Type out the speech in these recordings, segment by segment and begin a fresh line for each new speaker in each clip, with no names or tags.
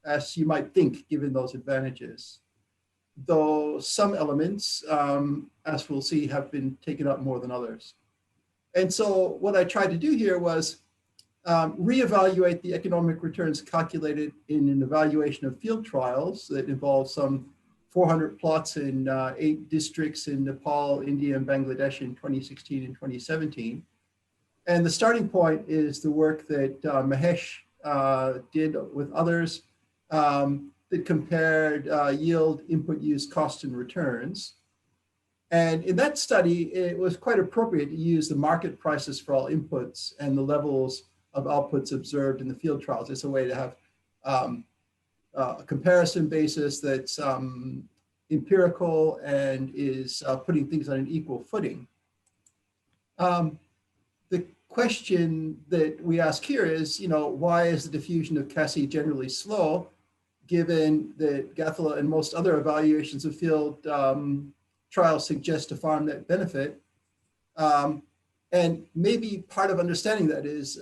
as you might think, given those advantages. Though some elements, as we'll see, have been taken up more than others. And so what I tried to do here was reevaluate the economic returns calculated in an evaluation of field trials that involved some 400 plots in 8 districts in Nepal, India, and Bangladesh in 2016 and 2017. And the starting point is the work that Mahesh did with others that compared yield, input use, cost, and returns. And in that study, it was quite appropriate to use the market prices for all inputs and the levels of outputs observed in the field trials. It's a way to have a comparison basis that's empirical and is putting things on an equal footing. The question that we ask here is, why is the diffusion of CASI generally slow, given that Gathela and most other evaluations of field trials suggest a farm net benefit? And maybe part of understanding that is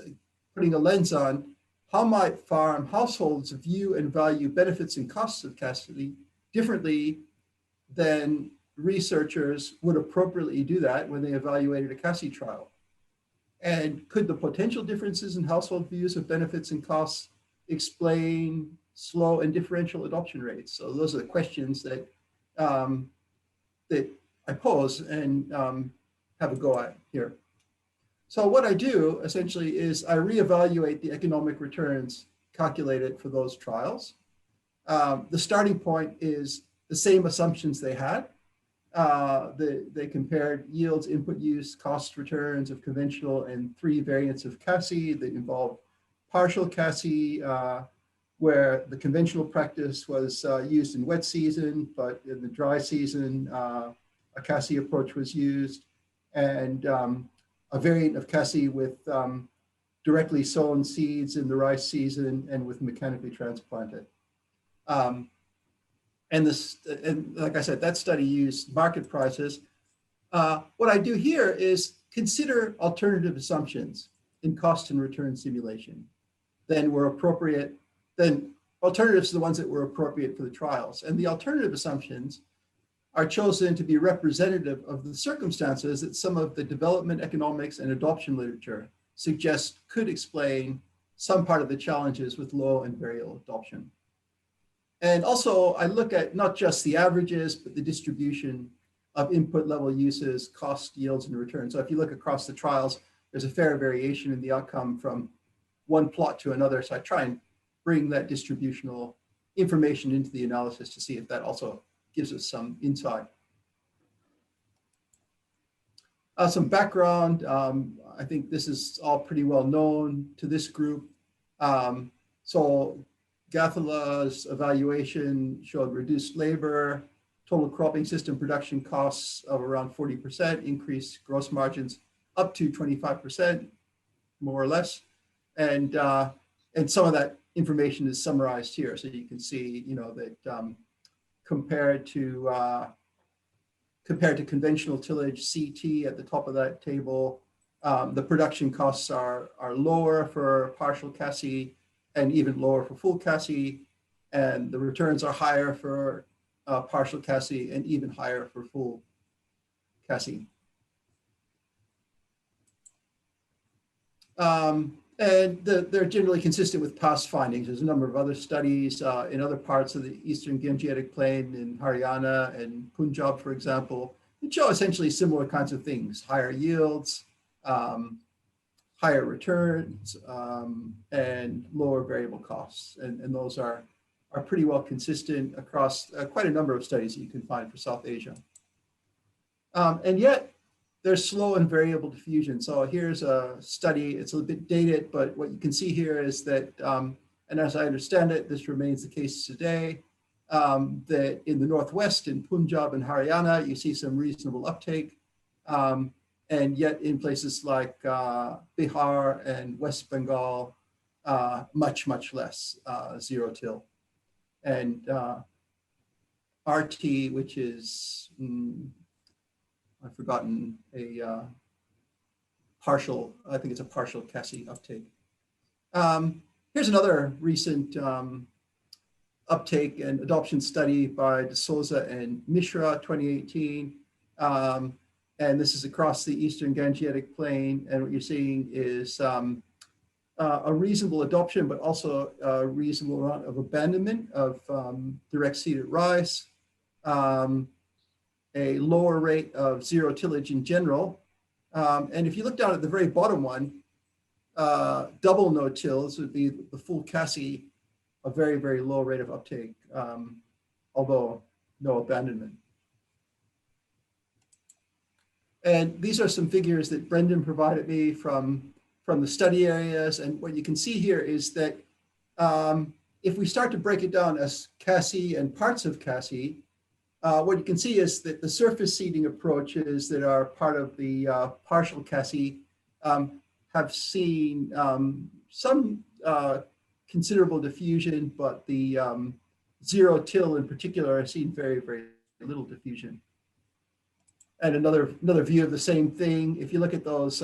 putting a lens on how might farm households view and value benefits and costs of CASI differently than researchers would appropriately do that when they evaluated a CASI trial. And could the potential differences in household views of benefits and costs explain slow and differential adoption rates? So those are the questions that that I pose and have a go at here. So what I do essentially is I reevaluate the economic returns calculated for those trials. The starting point is the same assumptions they had. They compared yields, input use, cost returns of conventional and 3 variants of CASI that involved partial CASI, where the conventional practice was used in wet season, but in the dry season, a CASI approach was used, and a variant of CASI with directly sown seeds in the rice season and with mechanically transplanted. And like I said, that study used market prices. What I do here is consider alternative assumptions in cost and return simulation. Then alternatives to the ones that were appropriate for the trials. And the alternative assumptions are chosen to be representative of the circumstances that some of the development economics and adoption literature suggest could explain some part of the challenges with low and variable adoption. And also, I look at not just the averages, but the distribution of input level uses, cost, yields, and returns. So if you look across the trials, there's a fair variation in the outcome from one plot to another. So I try and bring that distributional information into the analysis to see if that also gives us some insight. Some background, I think this is all pretty well known to this group. So Gathela's evaluation showed reduced labor, total cropping system production costs of around 40%, increased gross margins up to 25%, more or less. And some of that information is summarized here. So you can see, that compared to conventional tillage, CT at the top of that table, the production costs are lower for partial CASI and even lower for full CASI, and the returns are higher for partial CASI and even higher for full CASI. And they're generally consistent with past findings. There's a number of other studies in other parts of the Eastern Gangetic Plain in Haryana and Punjab, for example, that show essentially similar kinds of things: higher yields, higher returns, and lower variable costs. And those are pretty well consistent across quite a number of studies that you can find for South Asia. And yet, there's slow and variable diffusion. So here's a study. It's a little bit dated, but what you can see here is that, and as I understand it, this remains the case today, that in the Northwest, in Punjab and Haryana, you see some reasonable uptake. And yet in places like Bihar and West Bengal, much, much less, zero till. And RT, which is, I've forgotten, partial, I think it's a partial CASI uptake. Here's another recent uptake and adoption study by De Souza and Mishra, 2018. And this is across the Eastern Gangetic Plain. And what you're seeing is a reasonable adoption, but also a reasonable amount of abandonment of direct seeded rice, a lower rate of zero tillage in general. And if you look down at the very bottom one, double no-till, this would be the full Cassie, a very, very low rate of uptake, although no abandonment. And these are some figures that Brendan provided me from the study areas. And what you can see here is that if we start to break it down as Cassie and parts of Cassie, what you can see is that the surface seeding approaches that are part of the partial Cassie have seen some considerable diffusion, but the zero till in particular has seen very, very little diffusion. And another view of the same thing, if you look at those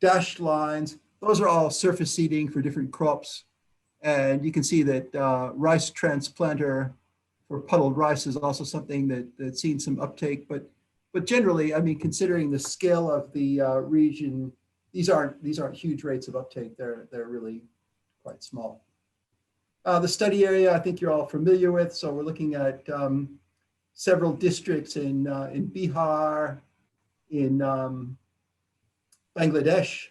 dashed lines, those are all surface seeding for different crops. And you can see that rice transplanter for puddled rice is also something that's seen some uptake. But generally, I mean, considering the scale of the region, these aren't huge rates of uptake. They're really quite small. The study area, I think you're all familiar with. So we're looking at several districts in Bihar, in Bangladesh,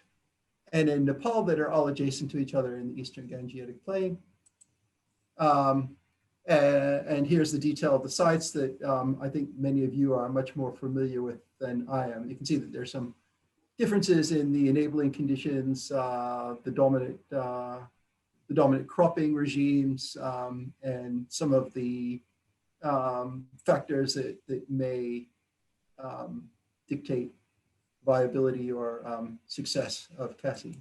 and in Nepal that are all adjacent to each other in the Eastern Gangetic Plain. And here's the detail of the sites that I think many of you are much more familiar with than I am. You can see that there's some differences in the enabling conditions, the dominant cropping regimes, and some of the factors that may dictate viability or success of Cassie.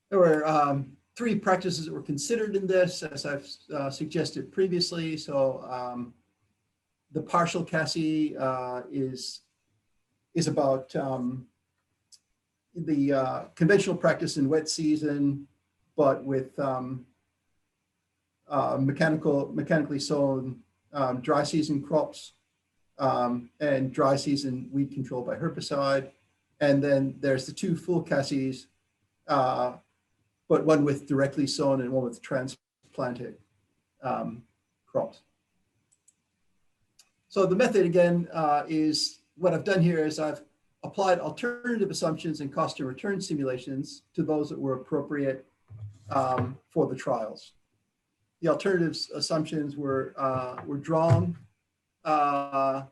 There were 3 practices that were considered in this, as I've suggested previously. So the partial Cassie is about the conventional practice in wet season, but with mechanically sown dry season crops and dry season weed control by herbicide. And then there's the 2 full Cassies, but one with directly sown and one with transplanted crops. So the method again is, what I've done here is I've applied alternative assumptions and cost and return simulations to those that were appropriate for the trials. The alternative assumptions were drawn to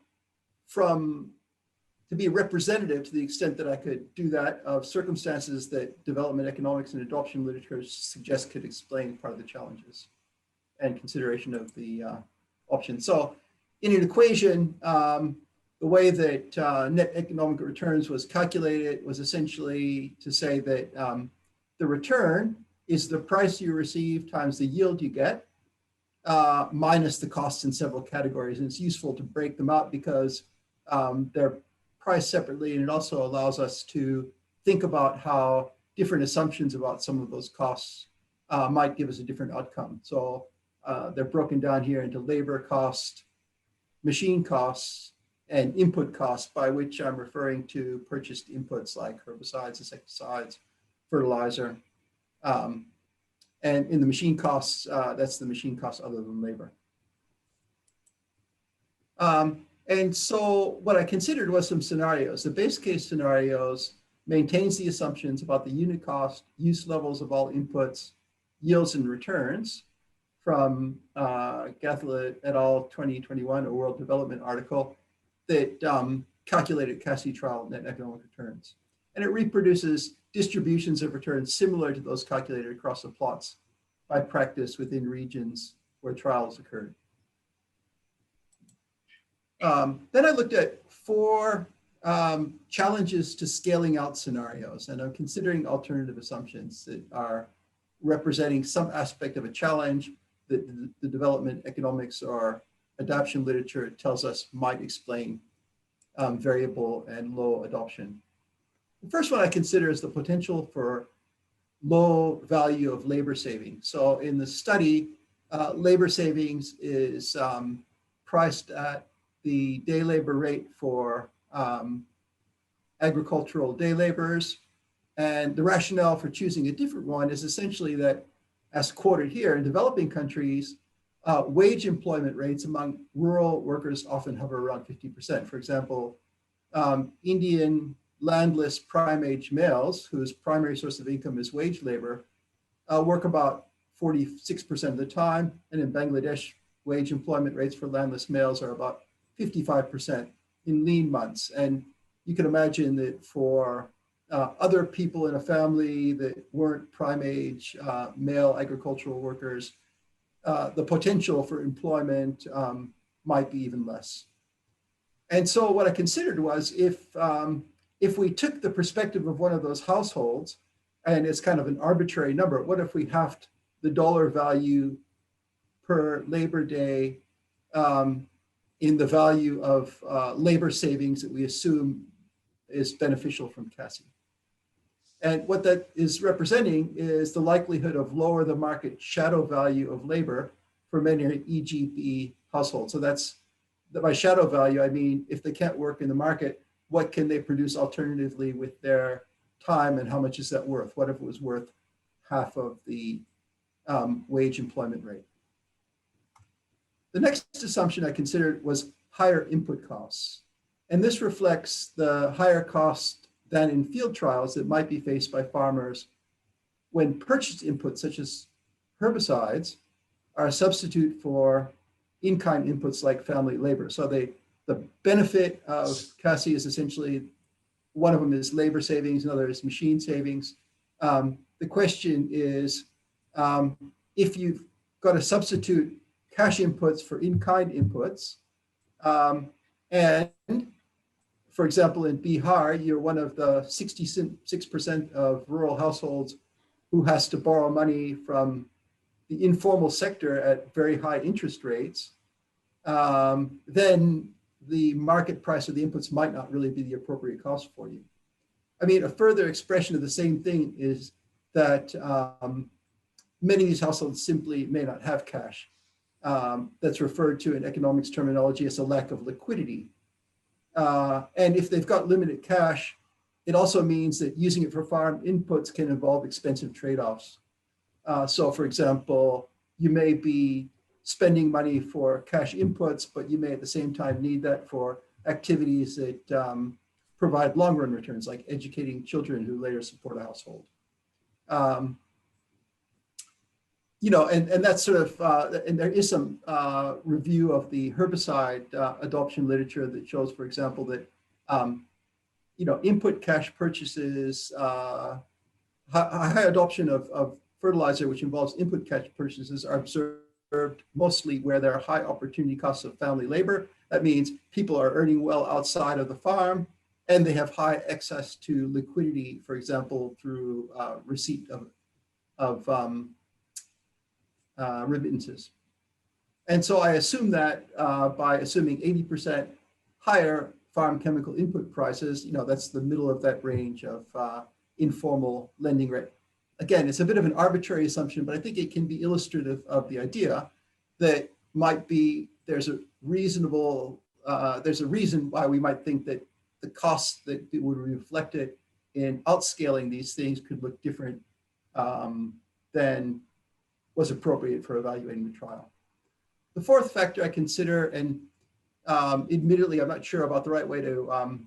be representative, to the extent that I could do that, of circumstances that development economics and adoption literature suggest could explain part of the challenges and consideration of the options. So in an equation, the way that net economic returns was calculated was essentially to say that the return is the price you receive times the yield you get, minus the costs in several categories. And it's useful to break them out because they're priced separately, and it also allows us to think about how different assumptions about some of those costs might give us a different outcome. So they're broken down here into labor cost, machine costs, and input costs, by which I'm referring to purchased inputs like herbicides, insecticides, fertilizer. And in the machine costs, that's the machine costs other than labor. And so what I considered was some scenarios. The base case scenarios maintains the assumptions about the unit cost, use levels of all inputs, yields and returns from Gathla et al. 2021, a World Development article that calculated Cassie trial net economic returns. And it reproduces distributions of returns similar to those calculated across the plots by practice within regions where trials occurred. Then I looked at 4 challenges to scaling out scenarios, and I'm considering alternative assumptions that are representing some aspect of a challenge that the development economics or adoption literature tells us might explain variable and low adoption. The first one I consider is the potential for low value of labor saving. So in the study, labor savings is priced at the day labor rate for agricultural day laborers. And the rationale for choosing a different one is essentially that, as quoted here, in developing countries, wage employment rates among rural workers often hover around 50%. For example, Indian landless prime-age males, whose primary source of income is wage labor, work about 46% of the time. And in Bangladesh, wage employment rates for landless males are about 55% in lean months. And you can imagine that for other people in a family that weren't prime-age male agricultural workers, the potential for employment might be even less. And so what I considered was if we took the perspective of one of those households, and it's kind of an arbitrary number, what if we halved the dollar value per labor day in the value of labor savings that we assume is beneficial from CASI? And what that is representing is the likelihood of lower the market shadow value of labor for many EGP households. So that's by shadow value, I mean, if they can't work in the market, what can they produce alternatively with their time, and how much is that worth? What if it was worth half of the wage employment rate? The next assumption I considered was higher input costs. And this reflects the higher cost than in field trials that might be faced by farmers when purchased inputs such as herbicides are a substitute for in-kind inputs like family labor. So the benefit of CASI is essentially, one of them is labor savings, another is machine savings. The question is, if you've got to substitute cash inputs for in-kind inputs, and for example, in Bihar, you're one of the 66% of rural households who has to borrow money from the informal sector at very high interest rates, then the market price of the inputs might not really be the appropriate cost for you. I mean, a further expression of the same thing is that many of these households simply may not have cash. That's referred to in economics terminology as a lack of liquidity. And if they've got limited cash, it also means that using it for farm inputs can involve expensive trade-offs. So for example, you may be spending money for cash inputs, but you may at the same time need that for activities that provide long-run returns, like educating children who later support a household. You know, and that's sort of, and there is some review of the herbicide adoption literature that shows, for example, that, you know, input cash purchases, high adoption of fertilizer, which involves input cash purchases, are observed mostly where there are high opportunity costs of family labor. That means people are earning well outside of the farm, and they have high access to liquidity, for example, through receipt of remittances. And so I assume that by assuming 80% higher farm chemical input prices, you know, that's the middle of that range of informal lending rate. Again, it's a bit of an arbitrary assumption, but I think it can be illustrative of the idea that might be, there's a reason why we might think that the costs that would be reflected in outscaling these things could look different than was appropriate for evaluating the trial. The fourth factor I consider, and admittedly, I'm not sure about the right way to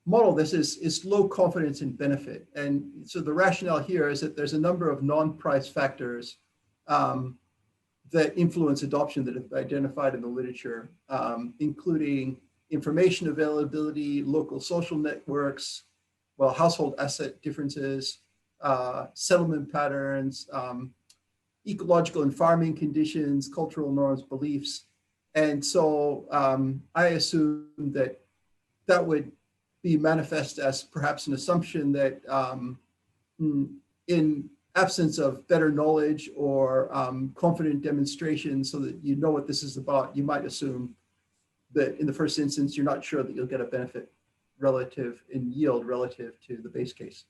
model this, is low confidence in benefit. And so the rationale here is that there's a number of non-price factors that influence adoption that have been identified in the literature, including information availability, local social networks, well, household asset differences, settlement patterns, ecological and farming conditions, cultural norms, beliefs. And so I assume that that would be manifest as perhaps an assumption that in absence of better knowledge or confident demonstration so that you know what this is about, you might assume that in the first instance, you're not sure that you'll get a benefit relative in yield relative to the base case.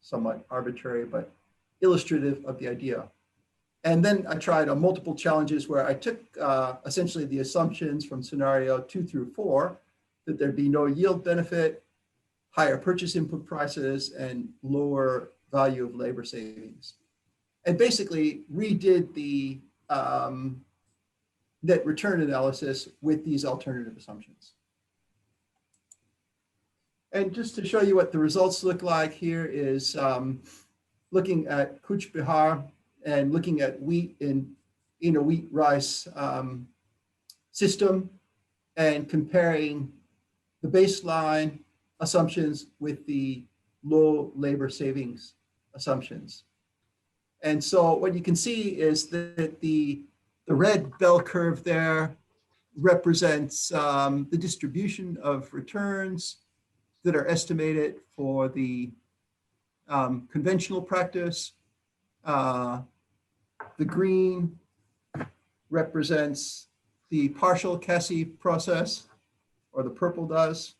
Somewhat arbitrary, but illustrative of the idea. And then I tried multiple challenges where I took essentially the assumptions from scenario 2 through 4, that there'd be no yield benefit, higher purchase input prices, and lower value of labor savings. And basically redid the net return analysis with these alternative assumptions. And just to show you what the results look like, here is looking at Kuch Bihar and looking at wheat in a wheat rice system and comparing the baseline assumptions with the low labor savings assumptions. And so what you can see is that the red bell curve there represents the distribution of returns that are estimated for the conventional practice. The green represents the partial CASI process, or the purple does.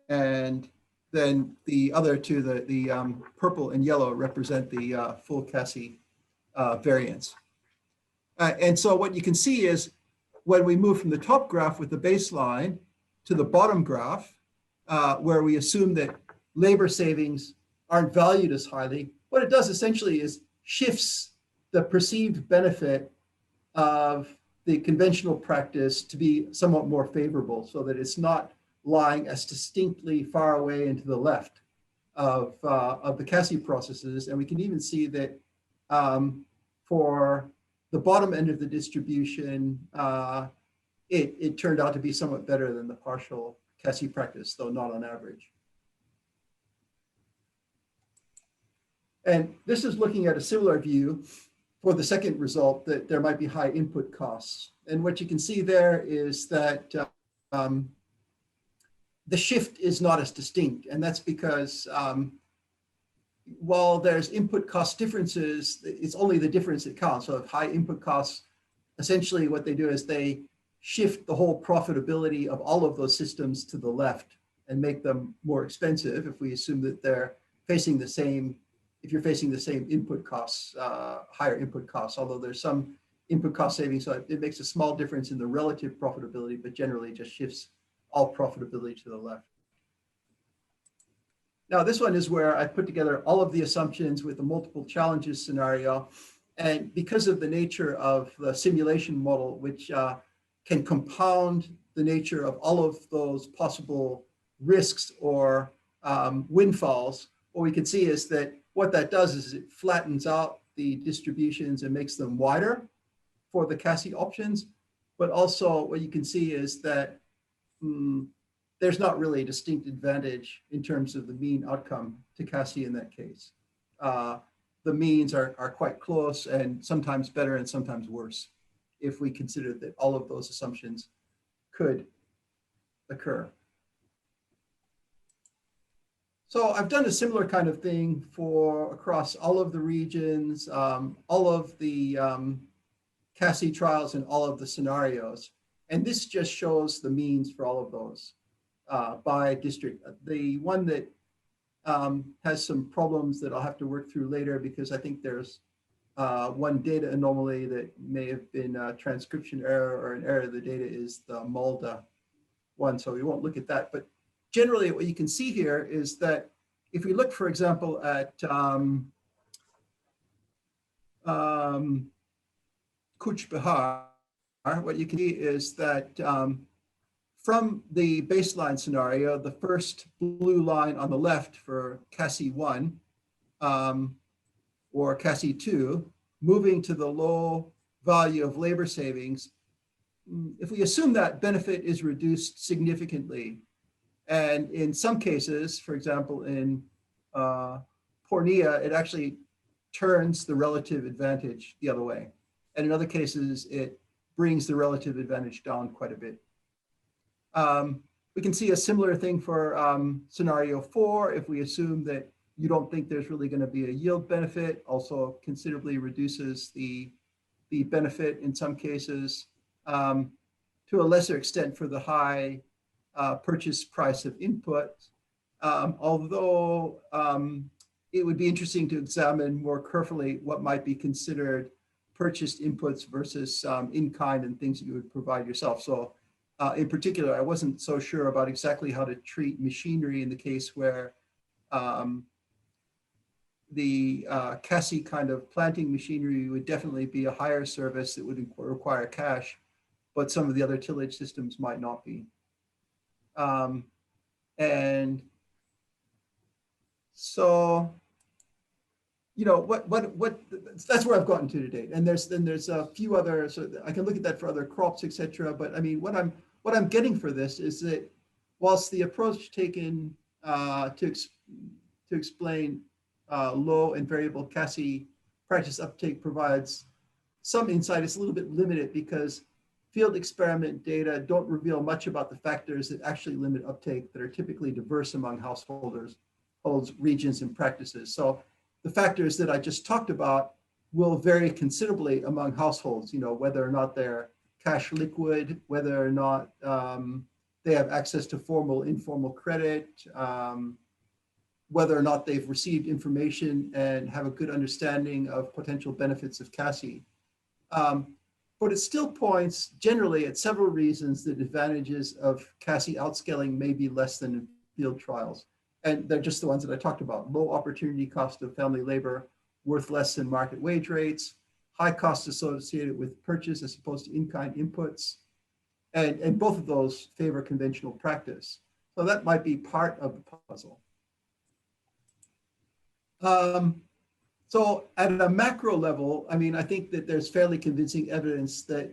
And then the other two, the purple and yellow, represent the full CASI variance. And so what you can see is when we move from the top graph with the baseline to the bottom graph, where we assume that labor savings aren't valued as highly, what it does essentially is shifts the perceived benefit of the conventional practice to be somewhat more favorable, so that it's not lying as distinctly far away into the left of the CASI processes. And we can even see that for the bottom end of the distribution, it turned out to be somewhat better than the partial CASI practice, though not on average. And this is looking at a similar view for the second result, that there might be high input costs. And what you can see there is that the shift is not as distinct. And that's because while there's input cost differences, it's only the difference that counts. So if high input costs, essentially what they do is they shift the whole profitability of all of those systems to the left and make them more expensive if we assume that they're facing the same, if you're facing the same input costs, higher input costs, although there's some input cost savings. So it makes a small difference in the relative profitability, but generally just shifts all profitability to the left. Now, this one is where I put together all of the assumptions with a multiple challenges scenario. And because of the nature of the simulation model, which can compound the nature of all of those possible risks or windfalls, what we can see is that what that does is it flattens out the distributions and makes them wider for the CASI options. But also what you can see is that there's not really a distinct advantage in terms of the mean outcome to CASI in that case. The means are quite close, and sometimes better and sometimes worse, if we consider that all of those assumptions could occur. So I've done a similar kind of thing for across all of the regions, all of the CASI trials and all of the scenarios. And this just shows the means for all of those by district. The one that has some problems that I'll have to work through later, because I think there's one data anomaly that may have been a transcription error or an error of the data, is the Malda one. So we won't look at that. But generally, what you can see here is that if we look, for example, at Kuch Bihar, what you can see is that from the baseline scenario, the first blue line on the left for CASI 1 or CASI 2, moving to the low value of labor savings, if we assume that benefit is reduced significantly, and in some cases, for example, in Pornea, it actually turns the relative advantage the other way. And in other cases, it brings the relative advantage down quite a bit. We can see a similar thing for scenario 4. If we assume that you don't think there's really going to be a yield benefit, also considerably reduces the benefit in some cases, to a lesser extent for the high purchase price of input. Although it would be interesting to examine more carefully what might be considered purchased inputs versus in-kind and things that you would provide yourself. So in particular, I wasn't so sure about exactly how to treat machinery in the case where the CASI kind of planting machinery would definitely be a higher service that would require cash, but some of the other tillage systems might not be. And so, you know, that's where I've gotten to date. And there's a few other, so I can look at that for other crops, etc. But I mean, what I'm getting for this is that whilst the approach taken to explain low and variable CASI practice uptake provides some insight, it's a little bit limited because field experiment data don't reveal much about the factors that actually limit uptake that are typically diverse among householders, regions, and practices. So the factors that I just talked about will vary considerably among households, you know, whether or not they're cash liquid, whether or not they have access to formal, informal credit, whether or not they've received information and have a good understanding of potential benefits of CASI. But it still points generally at several reasons that advantages of CASI outscaling may be less than in field trials. And they're just the ones that I talked about: low opportunity cost of family labor, worth less than market wage rates, high costs associated with purchase as opposed to in-kind inputs. And both of those favor conventional practice. So that might be part of the puzzle. So at a macro level, I mean, I think that there's fairly convincing evidence that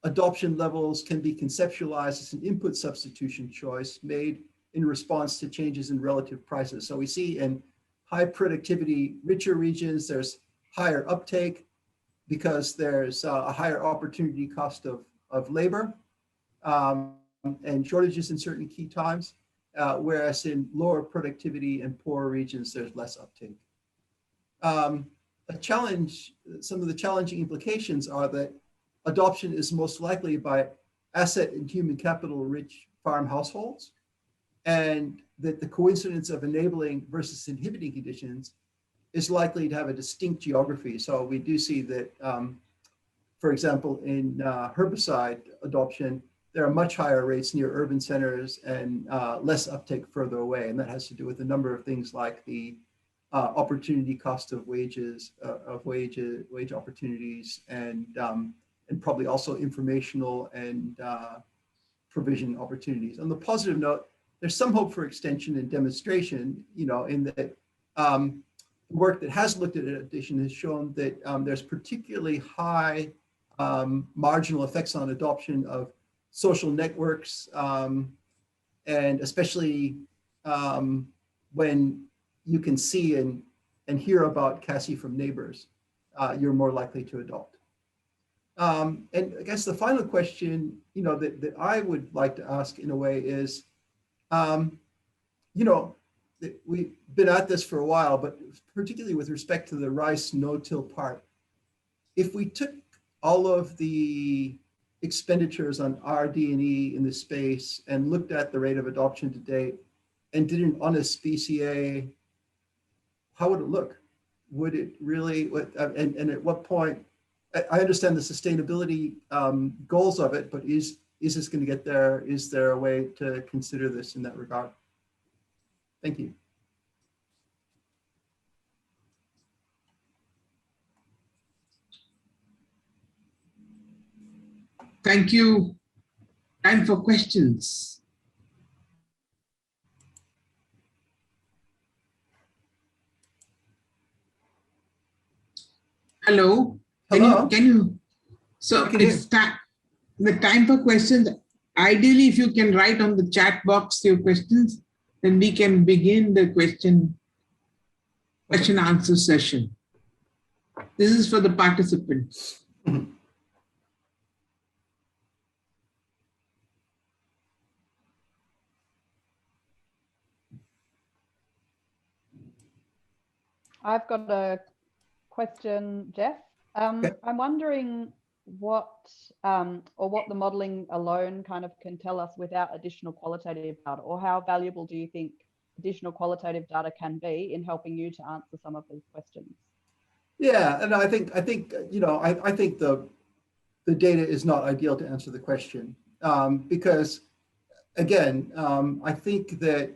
adoption levels can be conceptualized as an input substitution choice made in response to changes in relative prices. So we see in high productivity, richer regions, there's higher uptake because there's a higher opportunity cost of labor and shortages in certain key times, whereas in lower productivity and poorer regions, there's less uptake. A challenge, some of the challenging implications are that adoption is most likely by asset and human capital rich farm households, and that the coincidence of enabling versus inhibiting conditions is likely to have a distinct geography. So we do see that, for example, in herbicide adoption, there are much higher rates near urban centers and less uptake further away. And that has to do with a number of things like the opportunity cost of wages, wage opportunities, and probably also informational and provision opportunities. On the positive note, there's some hope for extension and demonstration, you know, in that work that has looked at adoption has shown that there's particularly high marginal effects on adoption of social networks, and especially when you can see and hear about CASI from neighbors, you're more likely to adopt. And I guess the final question, you know, that I would like to ask in a way is, you know, we've been at this for a while, but particularly with respect to the rice no-till part, if we took all of the expenditures on RD&E in this space and looked at the rate of adoption to date and did an honest BCA, how would it look? Would it really, and at what point, I understand the sustainability goals of it, but is this going to get there? Is there a way to consider this in that regard? Thank you.
Thank you. Time for questions. Hello.
Hello.
Can you? So it's the time for questions. Ideally, if you can write on the chat box your questions, then we can begin the question answer session. This is for the participants.
I've got a question, Jeff.
Okay.
I'm wondering what the modeling alone kind of can tell us without additional qualitative data, or how valuable do you think additional qualitative data can be in helping you to answer some of these questions.
Yeah, and I think you know, I think the data is not ideal to answer the question, because again, I think that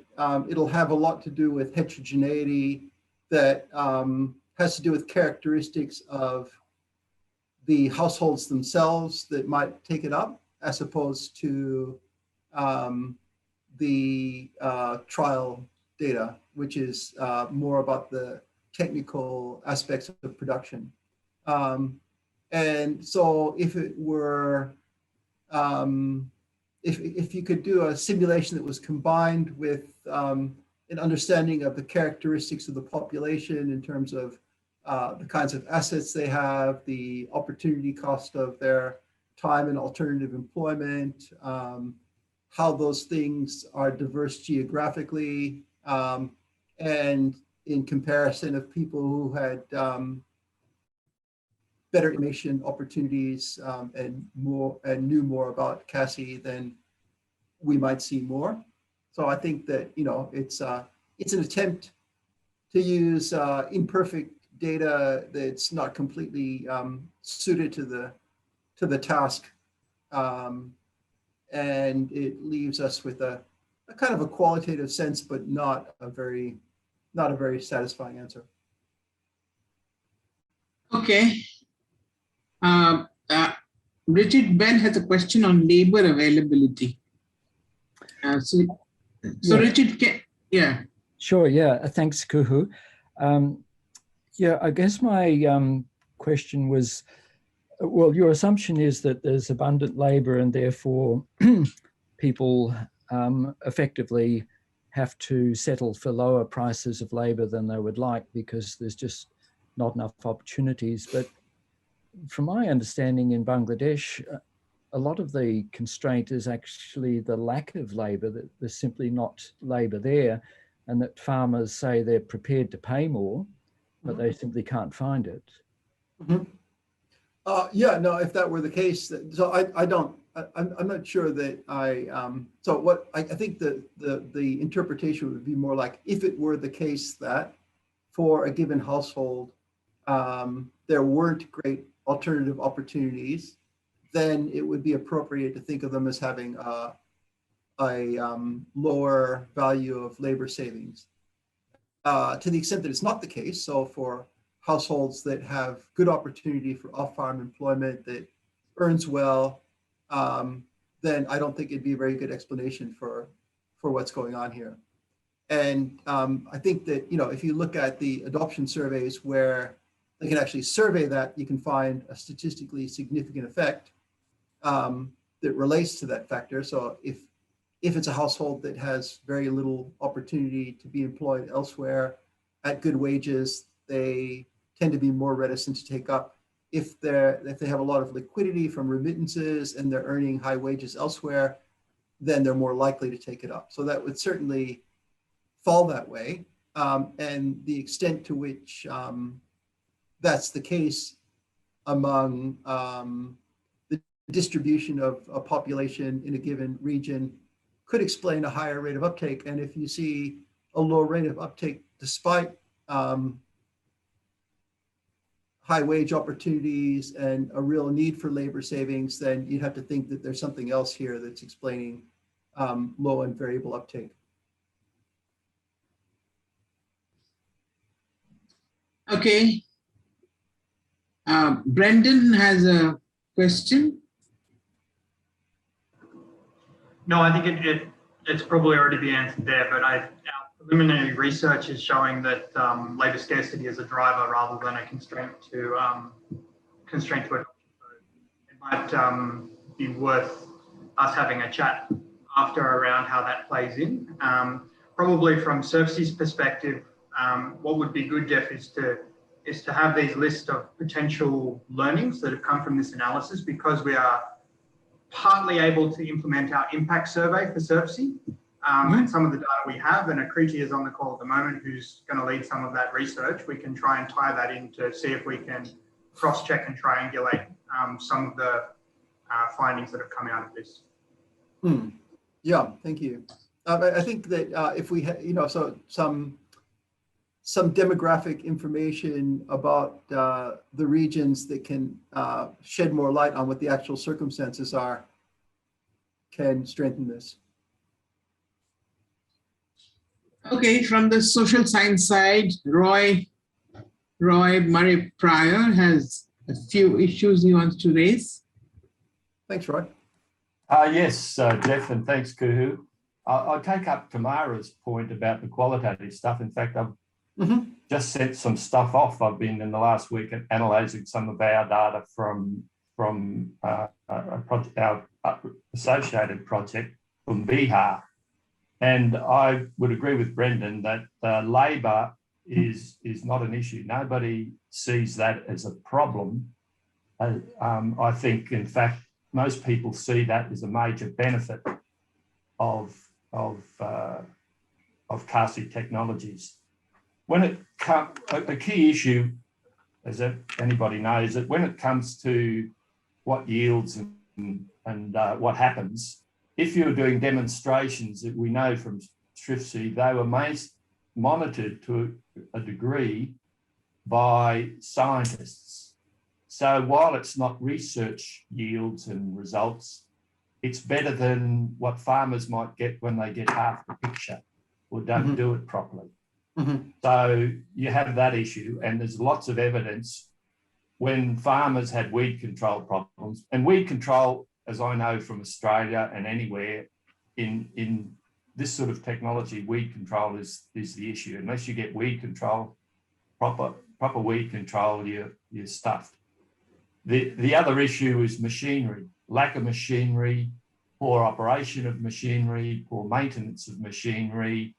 it'll have a lot to do with heterogeneity that has to do with characteristics of the households themselves that might take it up, as opposed to the trial data, which is more about the technical aspects of production. And so if it were, if you could do a simulation that was combined with an understanding of the characteristics of the population in terms of the kinds of assets they have, the opportunity cost of their time and alternative employment, how those things are diverse geographically, and in comparison of people who had better information opportunities and knew more about CASI, then we might see more. So I think that, you know, it's an attempt to use imperfect data that's not completely suited to the task, and it leaves us with a kind of a qualitative sense, but not a very satisfying answer.
Okay. Richard Bell has a question on labor availability. So
Yeah.
Richard, yeah.
Sure, yeah, thanks, Kuhu. Yeah, I guess my question was, well, your assumption is that there's abundant labor and therefore people effectively have to settle for lower prices of labor than they would like because there's just not enough opportunities. But from my understanding in Bangladesh, a lot of the constraint is actually the lack of labor, that there's simply not labor there, and that farmers say they're prepared to pay more, but they simply can't find it.
Mm-hmm. Yeah, no, if that were the case, so I'm not sure that so what I think the interpretation would be more like, if it were the case that for a given household, there weren't great alternative opportunities, then it would be appropriate to think of them as having a lower value of labor savings. To the extent that it's not the case, so for households that have good opportunity for off-farm employment that earns well, then I don't think it'd be a very good explanation for what's going on here. And I think that, you know, if you look at the adoption surveys where they can actually survey that, you can find a statistically significant effect that relates to that factor. So if it's a household that has very little opportunity to be employed elsewhere at good wages, they tend to be more reticent to take up. If they have a lot of liquidity from remittances and they're earning high wages elsewhere, then they're more likely to take it up. So that would certainly fall that way. And the extent to which that's the case among the distribution of a population in a given region could explain a higher rate of uptake. And if you see a low rate of uptake despite high wage opportunities and a real need for labor savings, then you'd have to think that there's something else here that's explaining low and variable uptake.
Okay. Brendan has a question.
No, I think it's probably already been answered there, but our preliminary research is showing that labour scarcity is a driver rather than a constraint to adoption. So it might be worth us having a chat after around how that plays in. Probably from Services' perspective, what would be good, Jeff, is to have these lists of potential learnings that have come from this analysis, because we are partly able to implement our impact survey for Services and some of the data we have, and Akriti is on the call at the moment who's going to lead some of that research. We can try and tie that in to see if we can cross-check and triangulate some of the findings that have come out of this.
Yeah, thank you. I think that if we, so some demographic information about the regions that can shed more light on what the actual circumstances are can strengthen this.
Okay, from the social science side, Roy Murray Pryor has a few issues he wants to raise.
Thanks, Roy.
Yes, Jeff, and thanks, Kuhu. I'll take up Tamara's point about the qualitative stuff. In fact, I've just sent some stuff off. I've been in the last week analysing some of our data from our associated project from Bihar. And I would agree with Brendan that labour is not an issue. Nobody sees that as a problem. I think, in fact, most people see that as a major benefit of CASI technologies. When it comes, a key issue, as anybody knows, that when it comes to what yields and what happens, if you're doing demonstrations that we know from SRIFC, they were monitored to a degree by scientists. So while it's not research yields and results, it's better than what farmers might get when they get half the picture or don't do it properly. So you have that issue, and there's lots of evidence when farmers had weed control problems. And weed control, as I know from Australia and anywhere, in this sort of technology, weed control is the issue. Unless you get weed control, proper weed control, you're stuffed. The other issue is machinery, lack of machinery, poor operation of machinery, poor maintenance of machinery,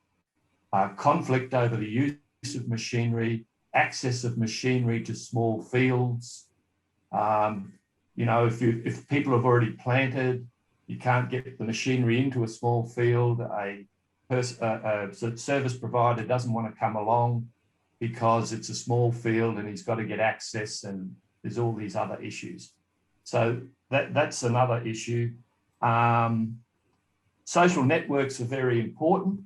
conflict over the use of machinery, access of machinery to small fields. If people have already planted, you can't get the machinery into a small field. A service provider doesn't want to come along because it's a small field and he's got to get access, and there's all these other issues. So that's another issue. Social networks are very important.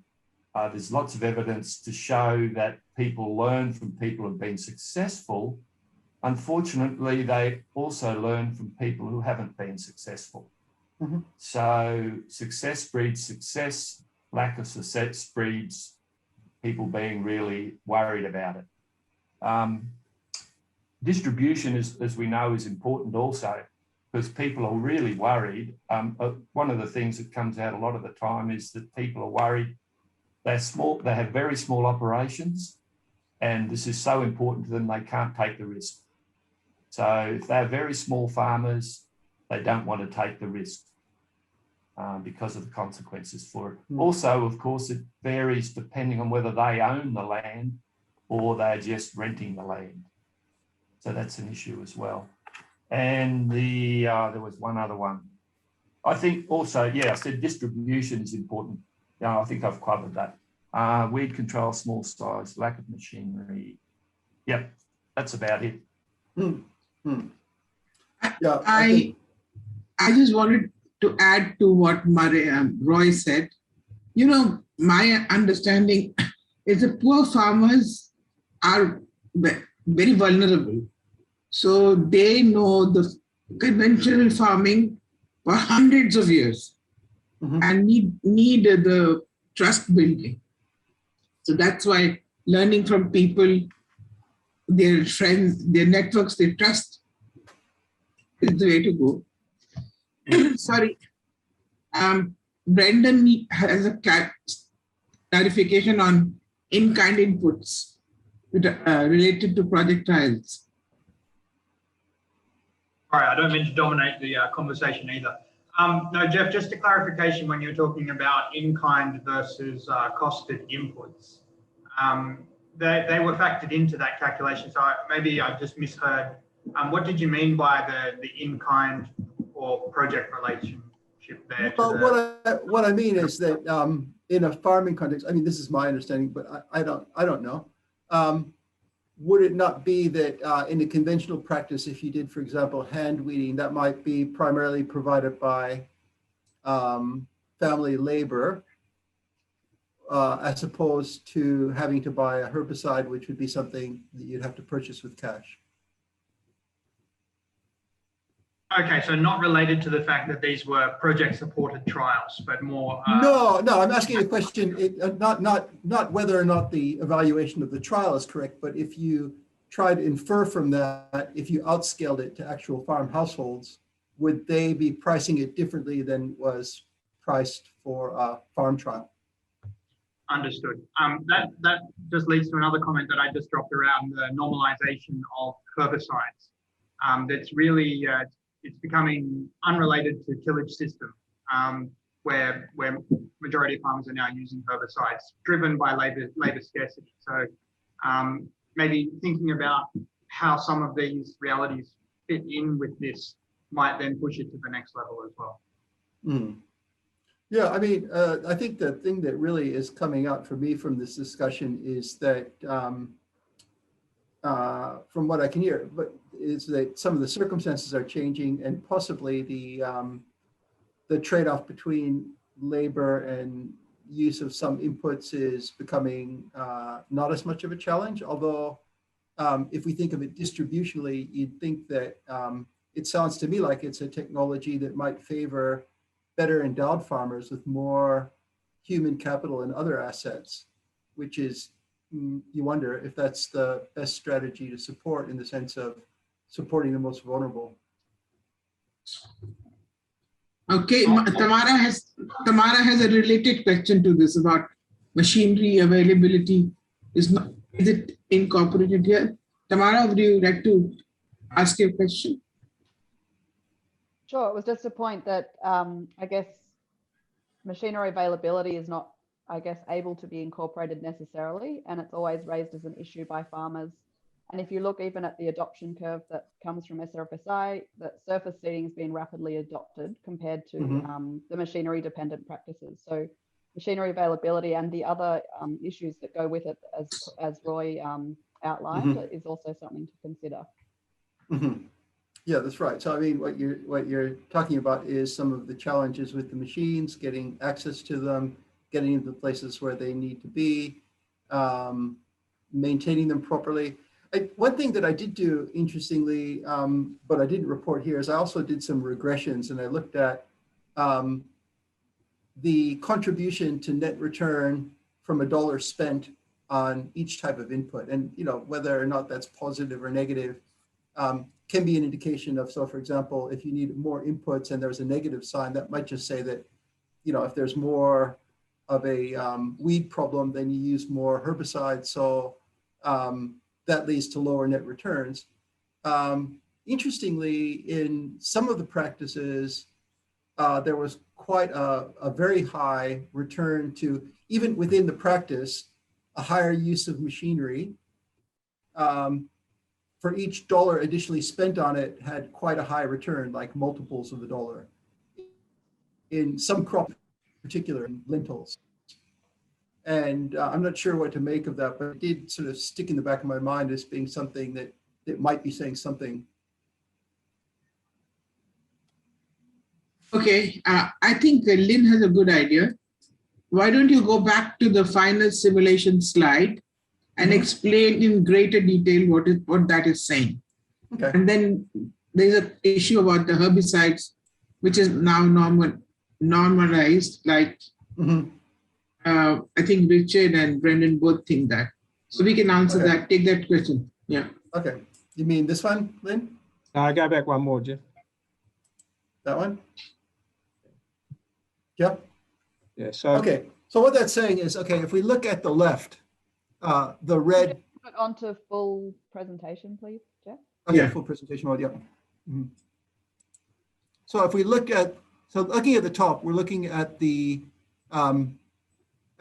There's lots of evidence to show that people learn from people who have been successful. Unfortunately, they also learn from people who haven't been successful. So success breeds success, lack of success breeds people being really worried about it. Distribution, as we know, is important also, because people are really worried. One of the things that comes out a lot of the time is that people are worried. They're small, they have very small operations, and this is so important to them, they can't take the risk. So if they're very small farmers, they don't want to take the risk because of the consequences for it. Also, of course, it varies depending on whether they own the land or they're just renting the land. So that's an issue as well. And there was one other one. I think also, I said distribution is important. I think I've covered that. Weed control, small size, lack of machinery. Yep, that's about it.
Yeah,
I just wanted to add to what Roy said. My understanding is that poor farmers are very vulnerable. So they know the conventional farming for hundreds of years and need the trust building. So that's why learning from people, their friends, their networks they trust is the way to go. Sorry. Brendan has a clarification on in-kind inputs related to project trials.
All right, I don't mean to dominate the conversation either. No, Jeff, just a clarification when you're talking about in-kind versus costed inputs. They were factored into that calculation, so maybe I just misheard. What did you mean by the in-kind or project relationship there?
Well, what I mean is that in a farming context, I mean, this is my understanding, but I don't know. Would it not be that in a conventional practice, if you did, for example, hand weeding, that might be primarily provided by family labor, as opposed to having to buy a herbicide, which would be something that you'd have to purchase with cash.
Okay, so not related to the fact that these were project-supported trials, but more.
No, I'm asking a question. Not whether or not the evaluation of the trial is correct, but if you try to infer from that, if you outscaled it to actual farm households, would they be pricing it differently than was priced for a farm trial?
Understood. That just leads to another comment that I just dropped around the normalization of herbicides. That's really it's becoming unrelated to tillage system, where majority of farmers are now using herbicides, driven by labor scarcity. So maybe thinking about how some of these realities fit in with this might then push it to the next level as well.
Mm. Yeah, I mean, I think the thing that really is coming out for me from this discussion is that, from what I can hear, but is that some of the circumstances are changing, and possibly the trade-off between labor and use of some inputs is becoming not as much of a challenge. Although, if we think of it distributionally, you'd think that it sounds to me like it's a technology that might favor better endowed farmers with more human capital and other assets, which is, you wonder if that's the best strategy to support in the sense of supporting the most vulnerable.
Okay, Tamara has a related question to this about machinery availability. Is it incorporated here? Tamara, would you like to ask your question?
Sure, it was just a point that I guess machinery availability is not, I guess, able to be incorporated necessarily, and it's always raised as an issue by farmers. And if you look even at the adoption curve that comes from SRFSI, that surface seeding has been rapidly adopted compared to the machinery dependent practices. So machinery availability and the other issues that go with it, as Roy outlined, is also something to consider.
Yeah, that's right. So I mean, what you're talking about is some of the challenges with the machines, getting access to them, getting into the places where they need to be, maintaining them properly. One thing that I did do, interestingly, but I didn't report here, is I also did some regressions, and I looked at the contribution to net return from a dollar spent on each type of input, and whether or not that's positive or negative can be an indication of. So, for example, if you need more inputs and there's a negative sign, that might just say that if there's more of a weed problem, then you use more herbicide. So that leads to lower net returns. Interestingly, in some of the practices, there was quite a very high return to, even within the practice, a higher use of machinery. For each dollar additionally spent on it had quite a high return, like multiples of the dollar. In some crops, in particular in lentils. And I'm not sure what to make of that, but it did sort of stick in the back of my mind as being something that might be saying something.
Okay, I think Lynn has a good idea. Why don't you go back to the final simulation slide and explain in greater detail what that is saying.
Okay.
And then there's an issue about the herbicides, which is now normalized, like I think Richard and Brendan both think that. So we can answer that, take that question. Yeah.
Okay. You mean this one, Lynn?
Go back one more, Jeff.
That one? Yep.
Yeah. So
okay. So what that's saying is, okay, if we look at the left, the red.
Put onto full presentation, please, Jeff.
Okay, full presentation mode. Yep. So if we look at, looking at the top, we're looking at the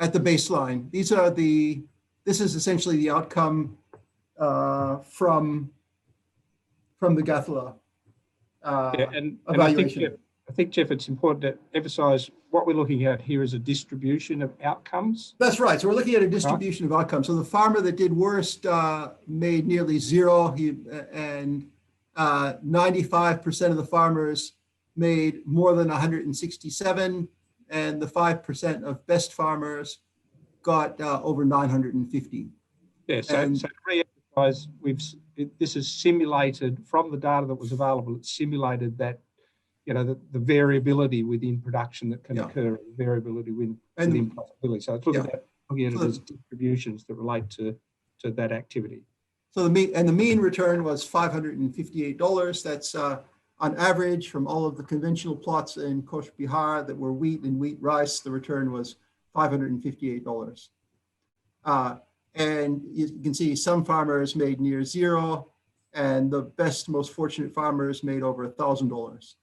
baseline. This is essentially the outcome from the GAFLA evaluation.
I think, Jeff, it's important to emphasize what we're looking at here is a distribution of outcomes.
That's right. So we're looking at a distribution of outcomes. So the farmer that did worst made nearly zero, and 95% of the farmers made more than 167, and the 5% of best farmers got over 950.
Yeah, so
And-
to re-emphasize, this is simulated from the data that was available. It's simulated that, the variability within production that can occur, variability within profitability. So it's looking at it as distributions that relate to that activity.
So the mean return was $558. That's on average from all of the conventional plots in Coach Bihar that were wheat and wheat rice. The return was $558. And you can see some farmers made near zero, and the best, most fortunate farmers made over $1,000.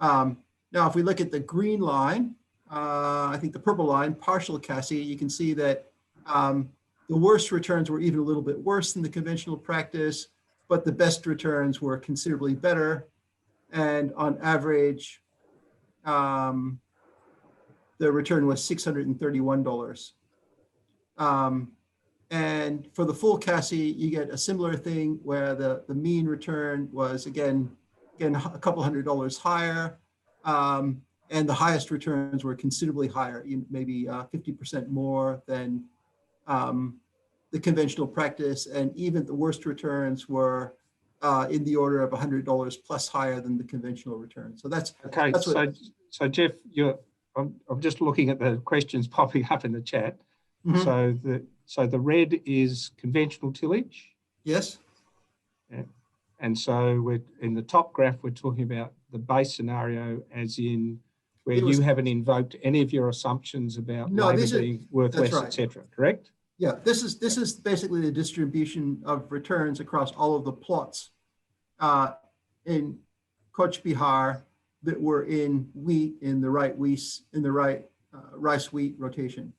Now, if we look at the green line, I think the purple line, partial CASI, you can see that the worst returns were even a little bit worse than the conventional practice, but the best returns were considerably better. And on average, the return was $631. And for the full CASI, you get a similar thing where the mean return was again a couple $100 higher, and the highest returns were considerably higher, maybe 50% more than the conventional practice, and even the worst returns were in the order of $100 plus higher than the conventional return. So that's
okay. So Jeff, I'm just looking at the questions popping up in the chat. Mm-hmm. So the red is conventional tillage.
Yes.
And so we're in the top graph, we're talking about the base scenario, as in where you haven't invoked any of your assumptions about labour being worth less, right, etc. Correct?
Yeah, this is basically the distribution of returns across all of the plots in Coach Bihar that were in wheat in the right rice wheat rotation.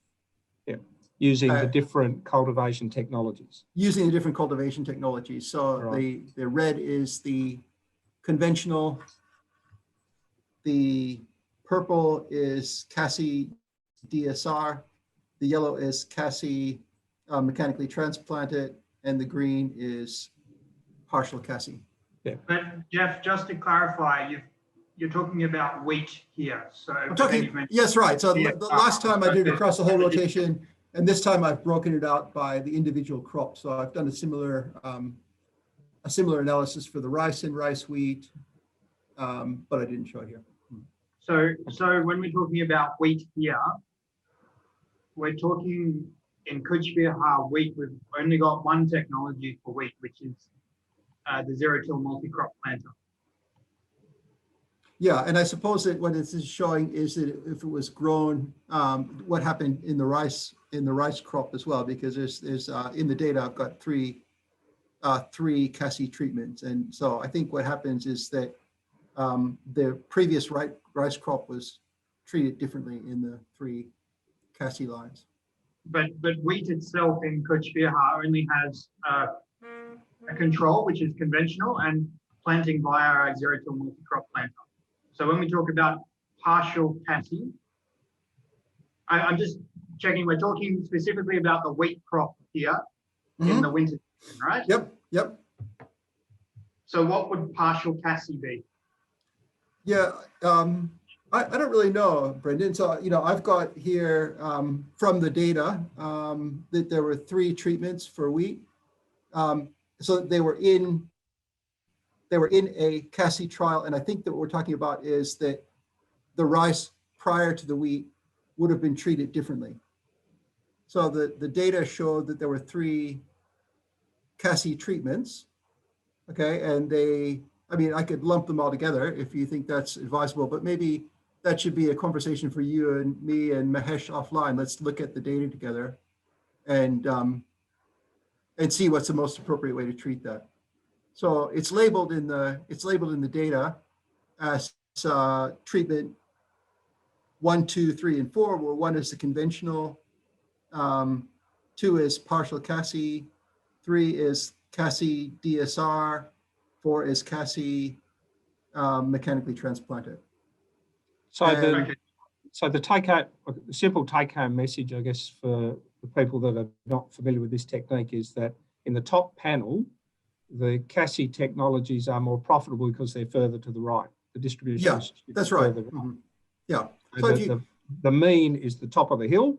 Yeah, using the different cultivation technologies.
Using the different cultivation technologies. So right, the red is the conventional, the purple is CASI DSR, the yellow is CASI mechanically transplanted, and the green is partial CASI.
Yeah.
But Jeff, just to clarify, you're talking about wheat here. So
I'm talking, yes, right. So the last time I did it across the whole rotation, and this time I've broken it out by the individual crop. So I've done a similar analysis for the rice and rice wheat, but I didn't show it here.
So when we're talking about wheat here, we're talking in Coach Bihar wheat, we've only got one technology for wheat, which is the zero-till multi-crop planter.
Yeah, and I suppose that what this is showing is that if it was grown, what happened in the rice crop as well, because there's in the data I've got three CASI treatments, and so I think what happens is that the previous rice crop was treated differently in the three CASI lines.
But wheat itself in Coach Bihar only has a control, which is conventional, and planting via a zero-till multi-crop planter. So when we talk about partial CASI, I'm just checking, we're talking specifically about the wheat crop here in the winter season, right?
Yep.
So what would partial CASI be?
Yeah, I don't really know, Brendan. So, I've got here from the data that there were 3 treatments for wheat. So they were in a CASI trial, and I think that what we're talking about is that the rice prior to the wheat would have been treated differently. So the data showed that there were 3 CASI treatments, okay, and I could lump them all together if you think that's advisable, but maybe that should be a conversation for you and me and Mahesh offline. Let's look at the data together and see what's the most appropriate way to treat that. So it's labeled in the data as treatment 1, 2, 3, and 4, where 1 is the conventional, 2 is partial CASI, 3 is CASI DSR, 4 is CASI mechanically transplanted.
So the simple take-home message, I guess, for the people that are not familiar with this technique is that in the top panel, the CASI technologies are more profitable because they're further to the right. The distribution is
that's right.
Right.
Mm-hmm. Yeah.
So the mean is the top of the hill,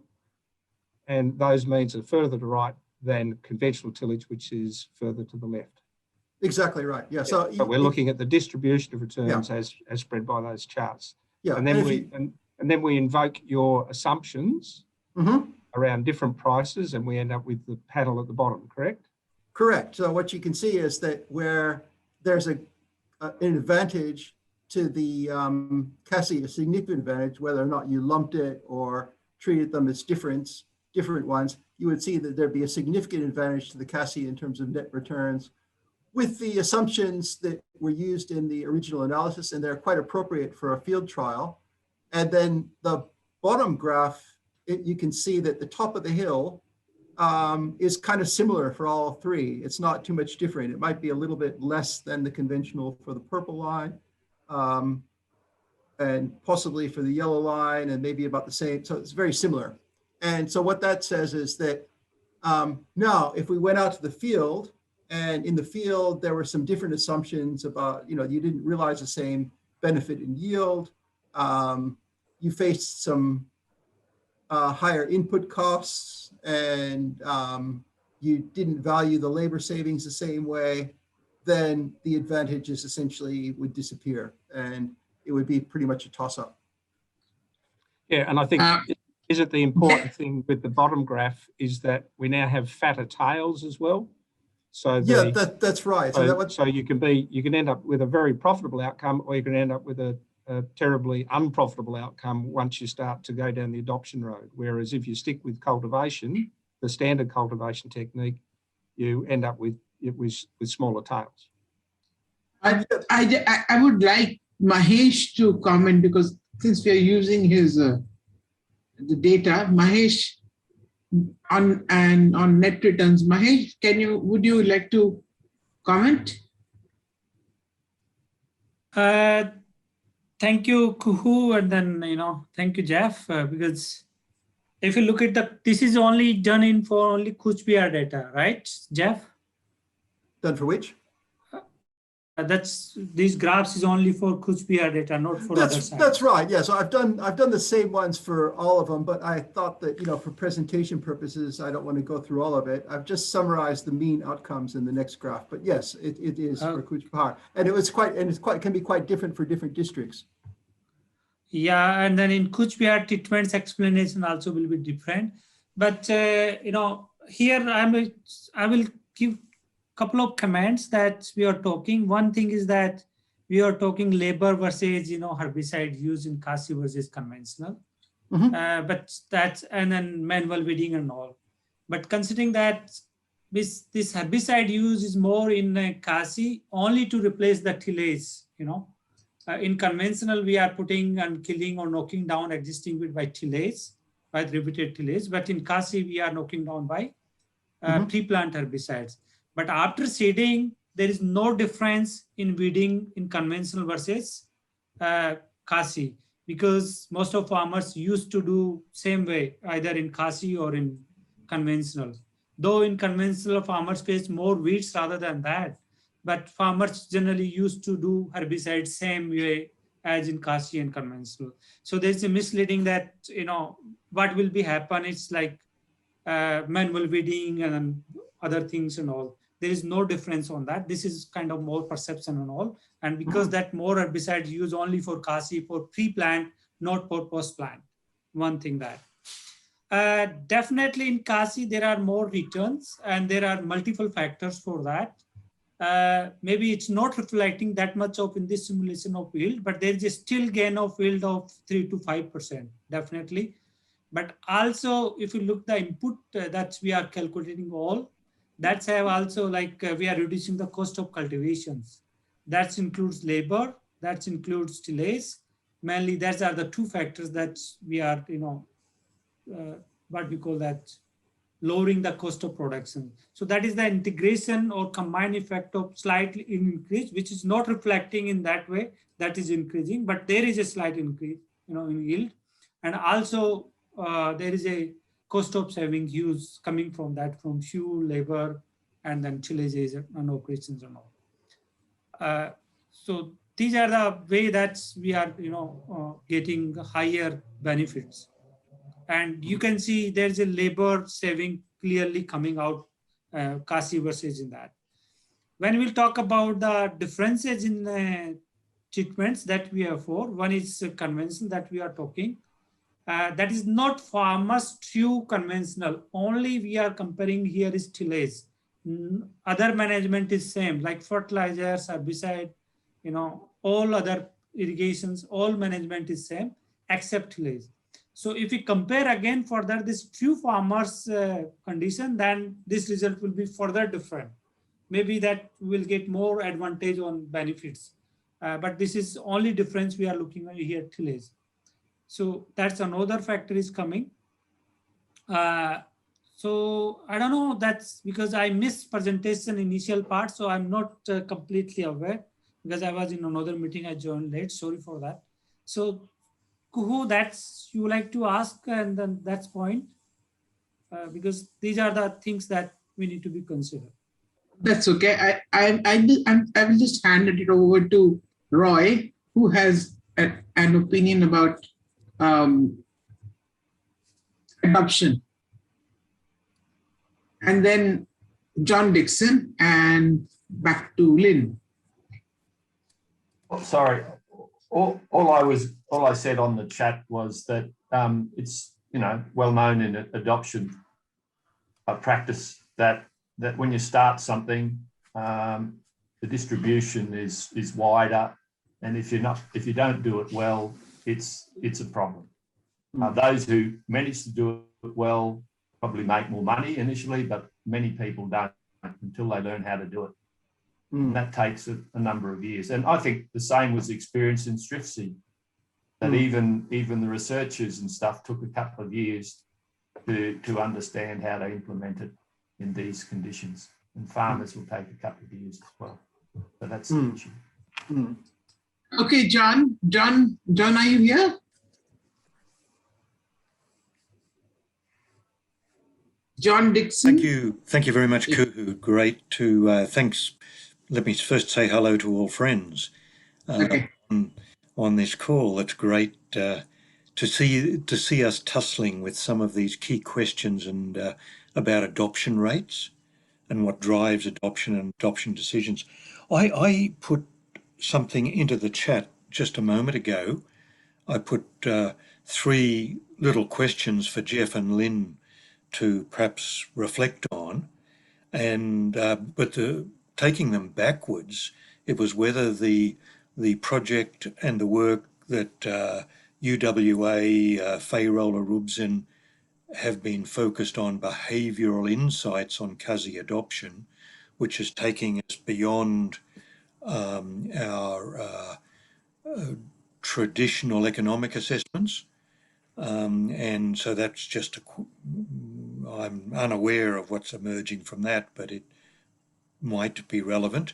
and those means are further to right than conventional tillage, which is further to the left.
Exactly right. Yeah. So
we're looking at the distribution of returns as spread by those charts.
Yeah.
And then we invoke your assumptions around different prices, and we end up with the panel at the bottom, correct?
Correct. So what you can see is that where there's an advantage to the CASI, a significant advantage, whether or not you lumped it or treated them as different ones, you would see that there'd be a significant advantage to the CASI in terms of net returns with the assumptions that were used in the original analysis, and they're quite appropriate for a field trial. And then the bottom graph, you can see that the top of the hill is kind of similar for all three. It's not too much different. It might be a little bit less than the conventional for the purple line, and possibly for the yellow line, and maybe about the same. So it's very similar. And so what that says is that now if we went out to the field, and in the field there were some different assumptions about, you didn't realize the same benefit in yield. You faced some higher input costs, and you didn't value the labor savings the same way, then the advantages essentially would disappear, and it would be pretty much a toss-up.
Yeah, and I think isn't the important thing with the bottom graph is that we now have fatter tails as well. So
that's right.
So you can end up with a very profitable outcome, or you can end up with a terribly unprofitable outcome once you start to go down the adoption road. Whereas if you stick with cultivation, the standard cultivation technique, you end up with smaller tails.
I would like Mahesh to comment, because since we are using his the data, Mahesh, on net returns. Mahesh, would you like to comment?
Thank you, Kuhu, and then thank you, Jeff, because if you look at this is only done for only Kuchbihar data, right, Jeff?
Done for which?
These graphs is only for Kuchbihar data, not for other sites.
That's right. Yeah. So I've done the same ones for all of them, but I thought that for presentation purposes, I don't want to go through all of it. I've just summarized the mean outcomes in the next graph. But yes, it is for Kuchbihar, and it can be quite different for different districts.
Yeah, and then in Kuchbihar, treatment's explanation also will be different. But here I will give couple of comments that we are talking. One thing is that we are talking labor versus herbicide used in CASI versus conventional, and then manual weeding and all. But considering that this herbicide use is more in CASI only to replace the tillage, in conventional we are putting and killing or knocking down existing weed by tillage, by repeated tillage. But in CASI we are knocking down by pre-plant herbicides. But after seeding, there is no difference in weeding in conventional versus CASI, because most of farmers used to do same way, either in CASI or in conventional. Though in conventional, farmers face more weeds rather than that, but farmers generally used to do herbicides same way as in CASI and conventional. So there's a misleading that, what will be happen, it's like manual weeding and other things and all. There is no difference on that. This is kind of more perception and all. And because that more herbicides used only for CASI, for pre-plant, not for post-plant. One thing that. Definitely in CASI, there are more returns, and there are multiple factors for that. Maybe it's not reflecting that much of in this simulation of yield, but there is a still gain of yield of 3 to 5%, definitely. But also, if you look the input that we are calculating all, that's have also we are reducing the cost of cultivations. That includes labor, that includes tillage. Mainly, those are the two factors that we are, what we call that, lowering the cost of production. So that is the integration or combined effect of slightly increase, which is not reflecting in that way. That is increasing, but there is a slight increase, in yield, and also there is a cost of saving use coming from that, from fuel, labor, and then tillage and operations and all. So these are the way that we are, getting higher benefits. And you can see there's a labor saving clearly coming out, CASI versus in that. When we'll talk about the differences in treatments that we have for, one is conventional that we are talking. That is not farmers true conventional. Only we are comparing here is tillage. Other management is same, like fertilizers, herbicide, all other irrigations, all management is same except tillage. So if we compare again further this true farmers condition, then this result will be further different. Maybe that will get more advantage on benefits. But this is only difference we are looking at here, tillage. So that's another factor is coming. So I don't know, that's because I missed presentation initial part, so I'm not completely aware because I was in another meeting, I joined late, sorry for that. So Kuhu, that's you like to ask, and then that's point, because these are the things that we need to be considered.
That's okay. I will just hand it over to Roy, who has an opinion about adoption. And then John Dixon, and back to Lynn.
Oh, sorry. All I said on the chat was that it's well known in adoption practice that when you start something, the distribution is wider, and if you don't do it well, it's a problem. Those who manage to do it well probably make more money initially, but many people don't until they learn how to do it. And that takes a number of years. And I think the same was experienced in thrift seed, that even the researchers and stuff took a couple of years to understand how to implement it in these conditions. And farmers will take a couple of years as well. So that's the issue.
Okay, John, are you here? John Dixon.
Thank you very much, Kuhu. Great to thanks. Let me first say hello to all friends on this call. It's great to see us tussling with some of these key questions and about adoption rates and what drives adoption and adoption decisions. I put something into the chat just a moment ago. I put 3 little questions for Jeff and Lynn to perhaps reflect on, and but taking them backwards, it was whether the project and the work that UWA, Fayrola Rubzin have been focused on behavioural insights on Kazi adoption, which is taking us beyond our traditional economic assessments. And so that's just I'm unaware of what's emerging from that, but it might be relevant.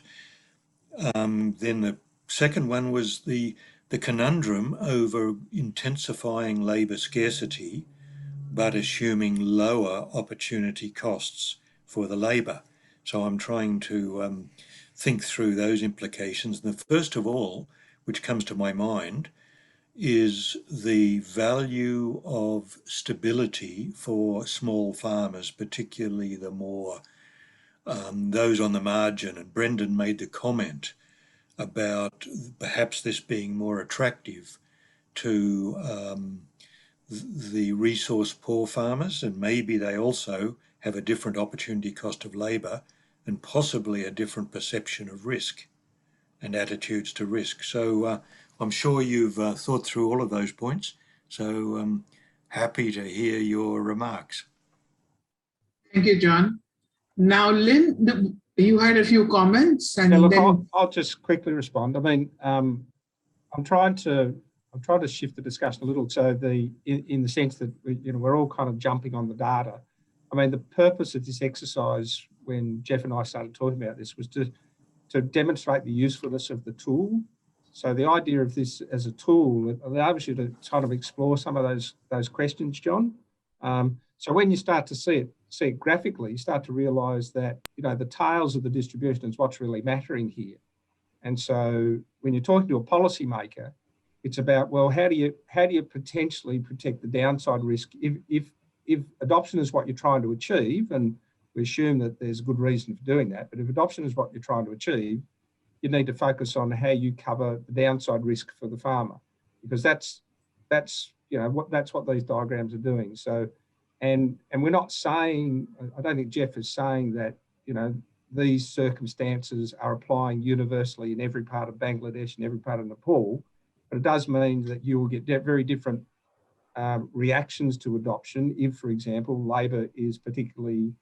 Then the second one was the conundrum over intensifying labour scarcity, but assuming lower opportunity costs for the labour. So I'm trying to think through those implications. And the first of all, which comes to my mind, is the value of stability for small farmers, particularly the more those on the margin. And Brendan made the comment about perhaps this being more attractive to the resource poor farmers, and maybe they also have a different opportunity cost of labour and possibly a different perception of risk and attitudes to risk. So I'm sure you've thought through all of those points. So I'm happy to hear your remarks.
Thank you, John. Now, Lynn, you had a few comments, and
look,
then
I'll just quickly respond. I mean, I'm trying to shift the discussion a little. So in the sense that we're all kind of jumping on the data. I mean, the purpose of this exercise, when Jeff and I started talking about this, was to demonstrate the usefulness of the tool. So the idea of this as a tool allows you to kind of explore some of those questions, John. So when you start to see it graphically, you start to realise that the tails of the distribution is what's really mattering here. And so when you're talking to a policymaker, It's about, well, how do you potentially protect the downside risk if adoption is what you're trying to achieve, and we assume that there's a good reason for doing that, but if adoption is what you're trying to achieve, you need to focus on how you cover the downside risk for the farmer, because that's what these diagrams are doing. So, and we're not saying, I don't think Jeff is saying that, these circumstances are applying universally in every part of Bangladesh and every part of Nepal, but it does mean that you will get very different reactions to adoption if, for example, labour is particularly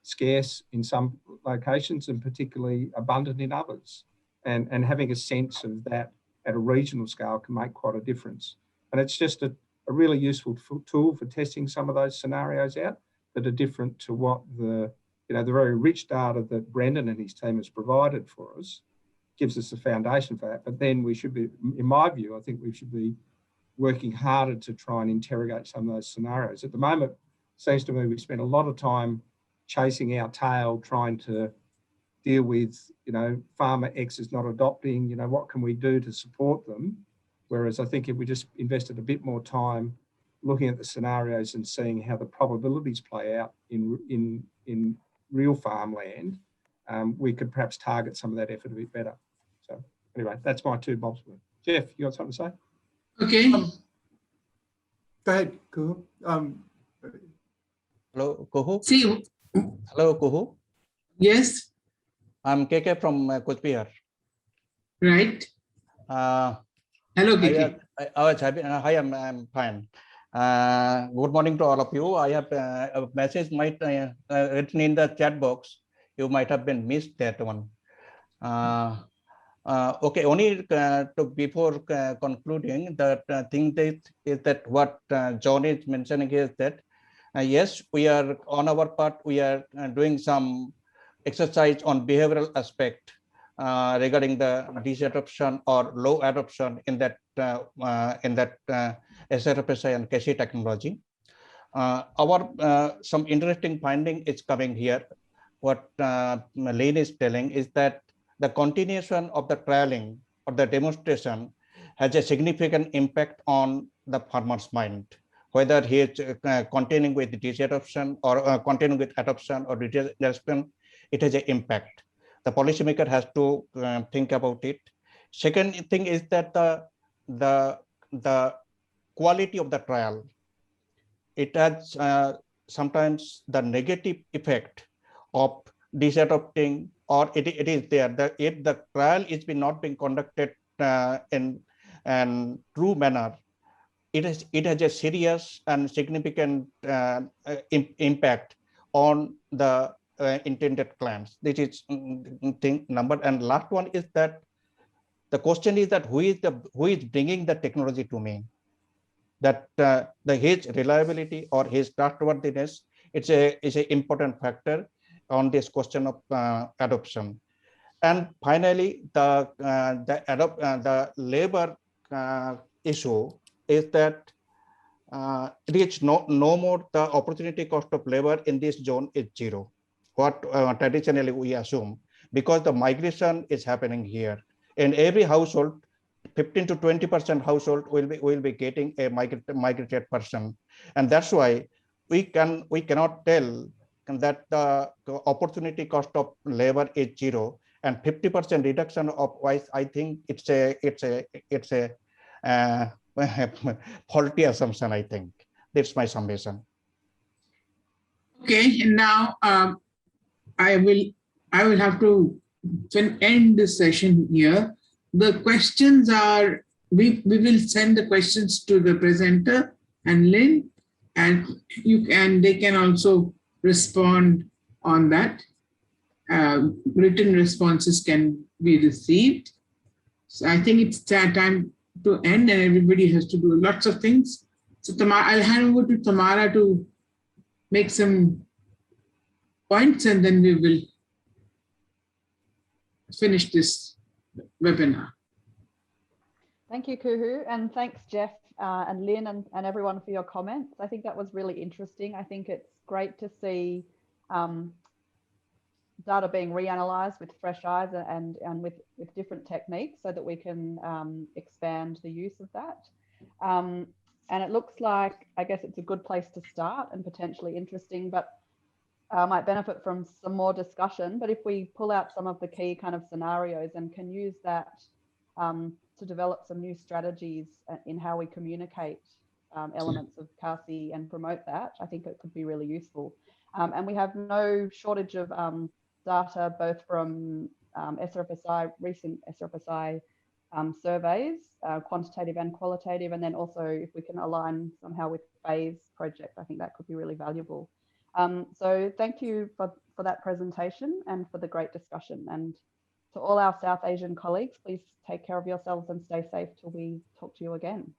scarce in some locations and particularly abundant in others. And having a sense of that at a regional scale can make quite a difference. And it's just a really useful tool for testing some of those scenarios out that are different to what the very rich data that Brendan and his team has provided for us gives us a foundation for that. But then we should be, in my view, I think we should be working harder to try and interrogate some of those scenarios. At the moment, it seems to me we spend a lot of time chasing our tail, trying to deal with, farmer X is not adopting, what can we do to support them? Whereas I think if we just invested a bit more time looking at the scenarios and seeing how the probabilities play out in real farmland, we could perhaps target some of that effort a bit better. So anyway, that's my 2 bobs worth. Jeff, you got something to say?
Okay.
Go ahead, Kuhu.
Hello, Kuhu.
See,
Hello, Kuhu.
yes.
I'm KK from Coach Bihar.
Right. Hello, KK.
Hi, I'm fine. Good morning to all of you. I have a message might written in the chat box. You might have been missed that one. Okay, only before concluding, that thing is that what John is mentioning is that yes, we are on our part. We are doing some exercise on behavioral aspect regarding the disadoption or low adoption in that SRFSI and CASI technology. Some interesting finding is coming here. What Lane is telling is that the continuation of the trialing or the demonstration has a significant impact on the farmer's mind, whether he is continuing with disadoption or continuing with adoption or disadoption. It has an impact. The policymaker has to think about it. Second thing is that the quality of the trial. It has sometimes the negative effect of disadopting, or it is there. If the trial is not being conducted in a true manner, it has a serious and significant impact on the intended clients. This is thing number. And last one is that the question is that who is bringing the technology to me? That his reliability or his trustworthiness, is an important factor on this question of adoption. And finally, the labor issue is that it is no more the opportunity cost of labor in this zone is 0. What traditionally we assume, because the migration is happening here. In every household, 15 to 20% household will be getting a migrated person, and that's why we cannot tell that the opportunity cost of labor is 0, and 50% reduction of wise. I think it's a faulty assumption. I think that's my summation.
Okay, and now I will have to end this session here. The questions are, we will send the questions to the presenter and Lynn, and they can also respond on that. Written responses can be received. So I think it's time to end, and everybody has to do lots of things. So I'll hand over to Tamara to make some points, and then we will finish this webinar.
Thank you, Kuhu, and thanks, Jeff and Lynn and everyone for your comments. I think that was really interesting. I think it's great to see data being reanalyzed with fresh eyes and with different techniques so that we can expand the use of that. And it looks like, I guess it's a good place to start and potentially interesting, but might benefit from some more discussion. But if we pull out some of the key kind of scenarios and can use that to develop some new strategies in how we communicate elements of CASI and promote that, I think it could be really useful. And we have no shortage of data, both from SRFSI, recent SRFSI surveys, quantitative and qualitative, and then also if we can align somehow with phase project, I think that could be really valuable. So thank you for that presentation and for the great discussion. And to all our South Asian colleagues, please take care of yourselves and stay safe till we talk to you again.